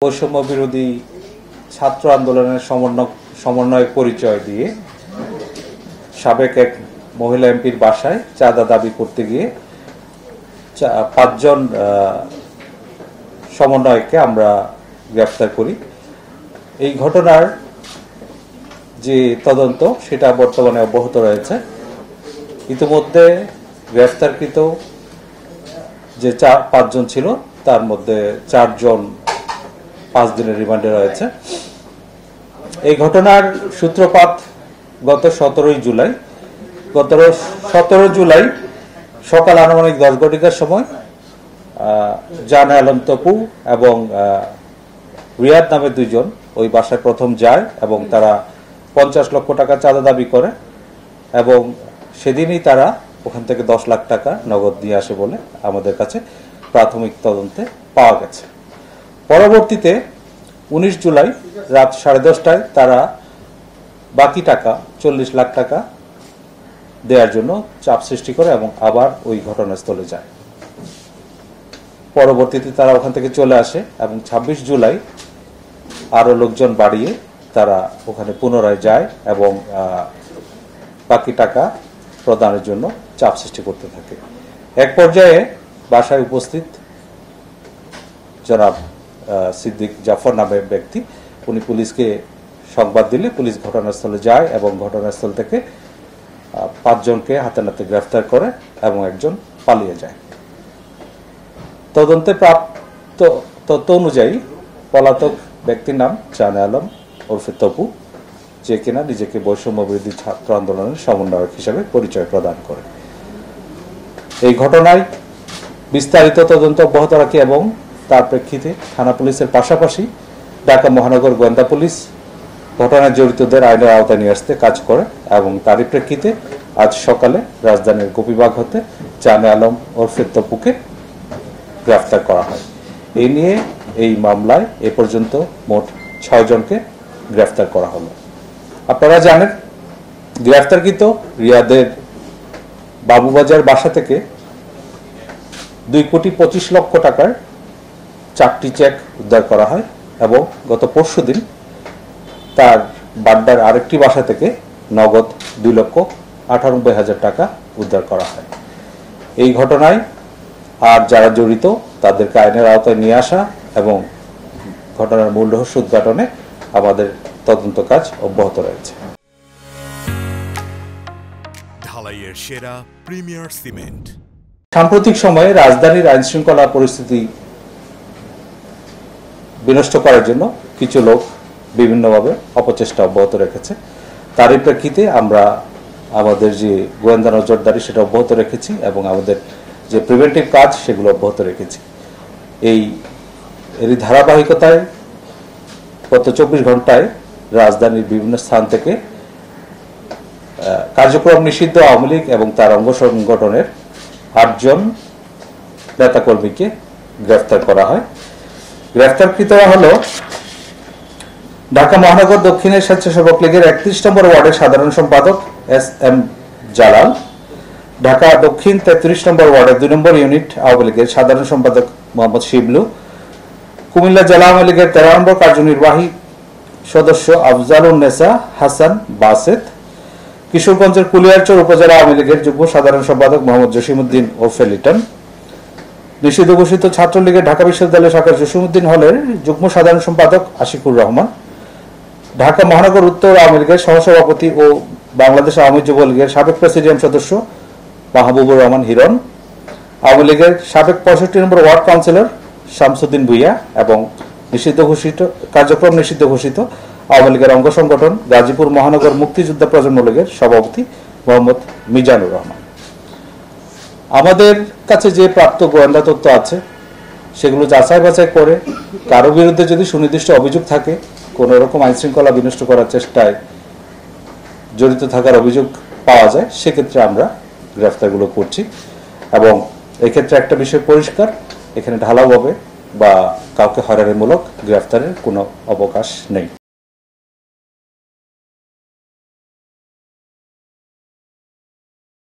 বৈষম্য বিরোধী ছাত্র আন্দোলনের সমন্বয় পরিচয় দিয়ে সাবেক এক মহিলা এমপির বাসায় চাঁদা দাবি করতে গিয়ে 5 জন সমন্বয়ককে আমরা গ্রেফতার করি। এই ঘটনার যে তদন্ত সেটা বর্তমানে অব্যাহত রয়েছে। ইতিমধ্যে গ্রেফতারকৃত যে 5 জন ছিল তার মধ্যে 4 জন 5 দিনের রিমান্ডে রয়েছে। এই ঘটনার সূত্রপাত গত 17 জুলাই সকাল আনুমানিক 10 ঘটিকার সময় জানে আলম তপু এবং রিয়াদ নামে 2 জন ওই বাসায় প্রথম যায় এবং তারা 50 লক্ষ টাকা চাঁদা দাবি করে এবং সেদিনই তারা ওখান থেকে 10 লাখ টাকা নগদ দিয়ে আসে বলে আমাদের কাছে প্রাথমিক তদন্তে পাওয়া গেছে। পরবর্তীতে 19 জুলাই রাত 10:30টায় তারা বাকি টাকা 40 লাখ টাকা দেওয়ার জন্য চাপ সৃষ্টি করে এবং আবার ওই ঘটনাস্থলে যায়। পরবর্তীতে তারা ওখান থেকে চলে আসে এবং 26 জুলাই আরো লোকজন বাড়িয়ে তারা ওখানে পুনরায় যায় এবং বাকি টাকা প্রদানের জন্য চাপ সৃষ্টি করতে থাকে। এক পর্যায়ে বাসায় উপস্থিত জনাব সিদ্দিক জাফর নামের ব্যক্তি উনি পুলিশকে সংবাদ দিলে পুলিশ ঘটনাস্থলে যায় এবং ঘটনাস্থল থেকে 5 জনকে হাতে নাতে গ্রেফতার করে এবং একজন পালিয়ে যায়। তদন্তে প্রাপ্ত তথ্য অনুযায়ী পলাতক ব্যক্তির নাম জানে আলম ওরফে তপু, যে কিনা নিজেকে বৈষম্য বিরোধী ছাত্র আন্দোলনের সমন্বয়ক হিসেবে পরিচয় প্রদান করে। এই ঘটনায় বিস্তারিত তদন্ত অব্যাহত রাখে এবং তার প্রেক্ষিতে থানা পুলিশের পাশাপাশি ঢাকা মহানগর গোয়েন্দা পুলিশ ঘটনায় জড়িতদের আইনের আওতায় নিয়ে আসতে কাজ করে এবং তারই প্রেক্ষিতে আজ সকালে রাজধানীর গোপীবাগ হতে জানে আলম ওরফে তপুকে গ্রেফতার করা হয়। এই নিয়ে এই মামলায় এ পর্যন্ত মোট 6 জনকে গ্রেফতার করা হলো। আপনারা জানেন গ্রেফতারকৃত রিয়াদের বাবুবাজার বাসা থেকে 2,25,00,000 টাকার 4টি চেক উদ্ধার করা হয় এবং গত পরশুদিন তার বাড্ডার আরেকটি বাসা থেকে নগদ 2,98,000 টাকা উদ্ধার করা হয়। এই ঘটনায় আর যারা জড়িত তাদেরকে আইনের আওতায় নিয়ে আসা এবং ঘটনার মূল রহস্য উদ্ঘাটনে আমাদের তদন্ত কাজ অব্যাহত রয়েছে। ঢালাইয়ের সেরা প্রিমিয়ার সিমেন্ট। সাম্প্রতিক সময়ে রাজধানীর আইন শৃঙ্খলা পরিস্থিতি বিনষ্ট করার জন্য কিছু লোক বিভিন্নভাবে অপচেষ্টা অব্যাহত রেখেছে। তারই প্রেক্ষিতে আমরা আমাদের যে গোয়েন্দা নজরদারি সেটা অব্যাহত রেখেছি এবং আমাদের যে প্রিভেন্টিভ কাজ সেগুলো অব্যাহত রেখেছি। এরই ধারাবাহিকতায় গত 24 ঘন্টায় রাজধানীর বিভিন্ন স্থান থেকে কার্যক্রম নিষিদ্ধ আওয়ামী লীগ এবং তার অঙ্গ সংগঠনের 8 জন নেতাকর্মীকে গ্রেফতার করা হয়। গ্রেফতারকৃতরা হলো ঢাকা মহানগর দক্ষিণের স্বেচ্ছাসেবক লীগের 31 নম্বর ওয়ার্ডের সাধারণ সম্পাদক এস.এম. জালাল, ঢাকা দক্ষিণ 33 নম্বর ওয়ার্ডের 2 নম্বর ইউনিট আওয়ামী লীগের সাধারণ সম্পাদক মোহাম্মদ শিবলু, কুমিল্লা জেলা আওয়ামী লীগের 13 নম্বর কার্যনির্বাহী সদস্য আফজালুন্নেসা হাসান বাসেত, কিশোরগঞ্জের কুলিয়ারচর উপজেলা আওয়ামী লীগের যুগ্ম সাধারণ সম্পাদক মোহাম্মদ জসিমউদ্দিন ওরফে লিটন, নিষিদ্ধ ঘোষিত ছাত্রলীগের ঢাকা বিশ্ববিদ্যালয় শাখার জসিমউদ্দিন হলের যুগ্ম সাধারণ সম্পাদক আশিকুর রহমান, ঢাকা মহানগর উত্তর আওয়ামী লীগের সহসভাপতি ও বাংলাদেশ আওয়ামী যুব লীগের সাবেক প্রেসিডিয়াম সদস্য মাহবুবুর রহমান হিরণ, আওয়ামী লীগের সাবেক 65 নম্বর ওয়ার্ড কাউন্সিলর শামসুদ্দিন ভুইয়া এবং কার্যক্রম নিষিদ্ধ ঘোষিত আওয়ামী লীগের অঙ্গ সংগঠন গাজীপুর মহানগর মুক্তিযোদ্ধা প্রজন্ম লীগের সভাপতি মোহাম্মদ মিজানুর রহমান। আমাদের কাছে যে প্রাপ্ত গোয়েন্দা তথ্য আছে সেগুলো যাচাই বাছাই করে কারো বিরুদ্ধে যদি সুনির্দিষ্ট অভিযোগ থাকে, কোন রকম আইন শৃঙ্খলা বিনষ্ট করার চেষ্টায় জড়িত থাকার অভিযোগ পাওয়া যায়, সেক্ষেত্রে আমরা গ্রেফতারগুলো করছি এবং এক্ষেত্রে একটা বিষয় পরিষ্কার, এখানে ঢালাওভাবে বা কাউকে হয়রানিমূলক গ্রেফতারের কোনো অবকাশ নেই।